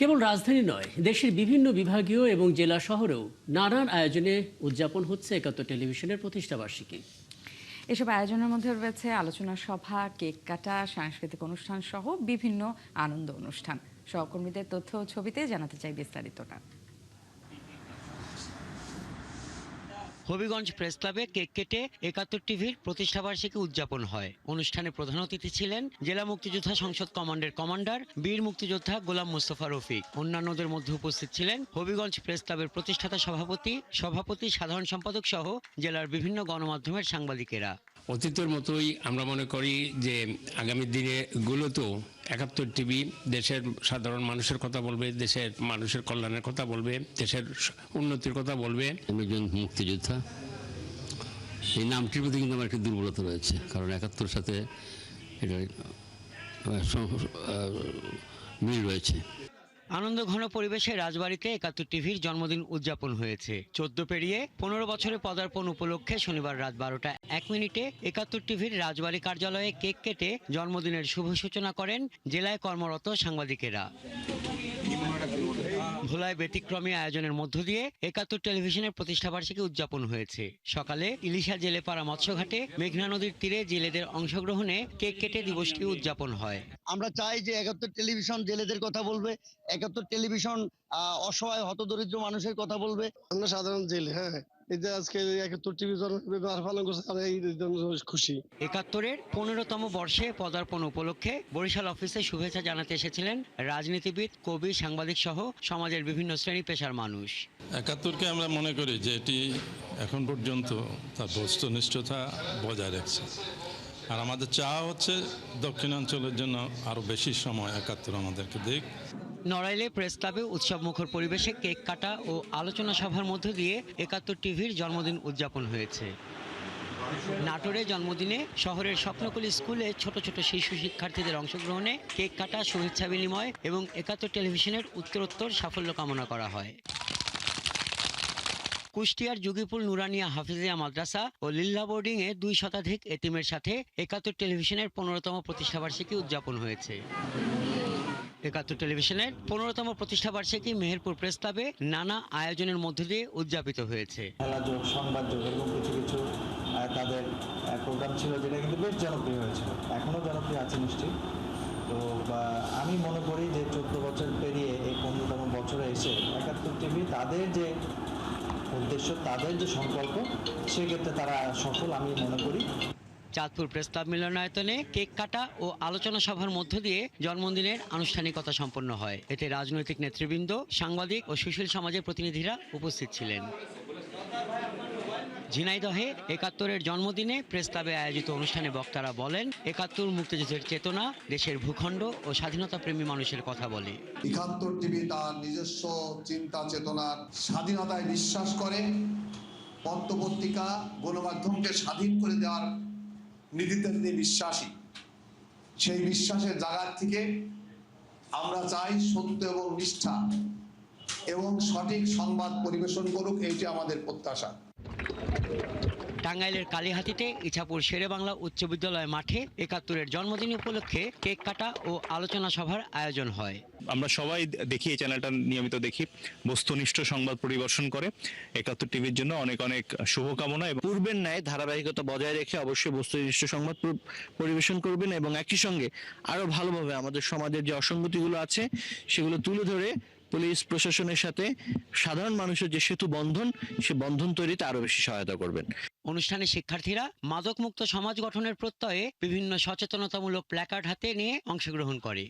কেবল রাজধানী নয়, দেশের বিভিন্ন বিভাগীয় এবং জেলা শহরেও নানান আয়োজনে উদযাপন হচ্ছে ৭১ টেলিভিশনের প্রতিষ্ঠাবার্ষিকী। এসব আয়োজনের মধ্যে রয়েছে আলোচনা সভা, কেক কাটা, সাংস্কৃতিক অনুষ্ঠান সহ বিভিন্ন আনন্দ অনুষ্ঠান। সহকর্মীদের তথ্য ও ছবিতে জানাতে চাই বিস্তারিতটা। হবিগঞ্জ প্রেস ক্লাবে কেক কেটে ৭১ টিভির প্রতিষ্ঠাবার্ষিকী উদযাপন হয়। অনুষ্ঠানে প্রধান অতিথি ছিলেন জেলা মুক্তিযোদ্ধা সংসদ কমান্ডের কমান্ডার বীর মুক্তিযোদ্ধা গোলাম মোস্তফা রফিক। অন্যান্যদের মধ্যে উপস্থিত ছিলেন হবিগঞ্জ প্রেস ক্লাবের প্রতিষ্ঠাতা সভাপতি, সাধারণ সম্পাদক সহ জেলার বিভিন্ন গণমাধ্যমের সাংবাদিকেরা। অতীতের মতোই আমরা মনে করি যে আগামী দিনে গুলোতেও ৭১ টিভি দেশের সাধারণ মানুষের কথা বলবে, দেশের মানুষের কল্যাণের কথা বলবে, দেশের উন্নতির কথা বলবে। আমি একজন মুক্তিযোদ্ধা, এই নামটির প্রতি কিন্তু আমার একটি দুর্বলতা রয়েছে, কারণ ৭১-এর সাথে এটা মিল রয়েছে। আনন্দ ঘন পরিবেশে রাজবাড়িতে ৭১ টিভির জন্মদিন উদযাপন হয়েছে। ১৪ পেরিয়ে ১৫ বছরে পদার্পণ উপলক্ষে শনিবার রাত ১২টা ১ মিনিটে ৭১ টিভির রাজবাড়ি কার্যালয়ে কেক কেটে জন্মদিনের শুভ সূচনা করেন জেলায় কর্মরত সাংবাদিকেরা। ভোলায় ব্যতিক্রমী আয়োজনের মধ্য দিয়ে ৭১ টেলিভিশনের প্রতিষ্ঠাবার্ষিকী উদযাপন হয়েছে। সকালে ইলিশা জেলেপাড়া মৎস্যঘাটে মেঘনা নদীর তীরে জেলেদের অংশগ্রহণে কেক কেটে দিবসটি উদযাপন হয়। আমরা চাই যে ৭১ টেলিভিশন জেলেদের কথা বলবে, ৭১ টেলিভিশন অসহায় হতদরিদ্র মানুষের কথা বলবে। আমরা সাধারণ জেলে, এই যে আজকে ৭১ টিভি পালন করছে, তারা এই খুশি। ৭১-এর ১৫তম বর্ষে পদার্পণ উপলক্ষে বরিশাল অফিসে শুভেচ্ছা জানাতে এসেছিলেন রাজনীতিবিদ, কবি, সাংবাদিক সহ সমাজের বিভিন্ন শ্রেণী পেশার মানুষ। ৭১-কে আমরা মনে করি যে এটি এখন পর্যন্ত তার বস্তুনিষ্ঠতা বজায় রাখছে, আর আমাদের চাওয়া হচ্ছে দক্ষিণাঞ্চলের জন্য আরো বেশি সময় ৭১ আমাদেরকে দিক। নড়াইলে প্রেস ক্লাবে উৎসবমুখর পরিবেশে কেক কাটা ও আলোচনা সভার মধ্য দিয়ে ৭১ টিভির জন্মদিন উদযাপন হয়েছে। নাটোরে জন্মদিনে শহরের স্বপ্নকলি স্কুলে ছোট ছোট শিশু শিক্ষার্থীদের অংশগ্রহণে কেক কাটা, শুভেচ্ছা বিনিময় এবং ৭১ টেলিভিশনের উত্তরোত্তর সাফল্য কামনা করা হয়। কুষ্টিয়ার যোগীপুর নুরানিয়া হাফিজিয়া মাদ্রাসা ও লিল্লা বোর্ডিংয়ে ২ শতাধিক এতিমের সাথে ৭১ টেলিভিশনের ১৫তম প্রতিষ্ঠাবার্ষিকী উদযাপন হয়েছে। ৭১ টেলিভিশনের ১৫তম প্রতিষ্ঠাবার্ষিকী মেহেরপুর প্রেস ক্লাবে নানা আয়োজনের মধ্য দিয়ে উদযাপিত হয়েছে। খেলাযোগ, সংবাদযোগ এবং কিছু কিছু তাদের প্রোগ্রাম ছিল, যেটা কিন্তু বেশ জনপ্রিয় হয়েছিল, এখনও জনপ্রিয় আছে নিশ্চয়ই। তো আমি মনে করি যে ১৪ বছর পেরিয়ে এই ১৫তম বছরে এসে ৭১ টিভি তাদের যে উদ্দেশ্য, তাদের যে সংকল্প, সেক্ষেত্রে তারা সফল আমি মনে করি। চাঁদপুর প্রেস ক্লাব মিলনায়তনে কেক কাটা ও আলোচনা সভার মধ্য দিয়ে জন্মদিনের আনুষ্ঠানিকতা সম্পন্ন হয়। এতে রাজনৈতিক নেতৃবৃন্দ, সাংবাদিক ও সুশীল সমাজের প্রতিনিধিরা উপস্থিত ছিলেন। ঝিনাইদহে ৭১-এর জন্মদিনে প্রেস ক্লাবে আয়োজিত অনুষ্ঠানে বক্তারা বলেন, ৭১ মুক্তিযুদ্ধের চেতনা দেশের ভূখণ্ড ও স্বাধীনতাপ্রেমী মানুষের কথা বলে। ৭১ টিভি তার নিজস্ব চিন্তা চেতনার স্বাধীনতায় বিশ্বাস করে, পত্রপত্রিকা গণমাধ্যমকে স্বাধীন করে দেওয়ার নীতিতে তিনি বিশ্বাসী। সেই বিশ্বাসের জায়গা থেকে আমরা চাই সত্য এবং নিষ্ঠা এবং সঠিক সংবাদ পরিবেশন করুক, এইটি আমাদের প্রত্যাশা। টাঙ্গাইলের কালীহাতিতে ইছাপুর শেরেবাংলা উচ্চ বিদ্যালয় মাঠে ৭১-এর জন্মদিন উপলক্ষে কেক কাটা ও আলোচনা সভার আয়োজন হয়। আমরা সবাই দেখি, এই চ্যানেলটা নিয়মিত দেখি, বস্তুনিষ্ঠ সংবাদ পরিবেশন করে। ৭১ টিভির জন্য অনেক অনেক শুভকামনা। এবং পূর্বের ন্যায় ধারাবাহিকতা বজায় রেখে অবশ্যই বস্তুনিষ্ঠ সংবাদ পরিবেশন করবেন এবং একই সঙ্গে আরো ভালোভাবে আমাদের সমাজের যে অসঙ্গতিগুলো আছে সেগুলো তুলে ধরে পুলিশ প্রশাসনের সাথে সাধারণ মানুষের যে সেতু বন্ধন, সে বন্ধন তৈরিতে আরো বেশি সহায়তা করবেন। অনুষ্ঠানে শিক্ষার্থীরা মাদকমুক্ত সমাজ গঠনের প্রত্যয়ে বিভিন্ন সচেতনতামূলক প্ল্যাকার্ড হাতে নিয়ে অংশগ্রহণ করে।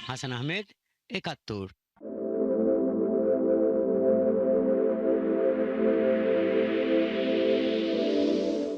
হাসান আহমেদ, ৭১।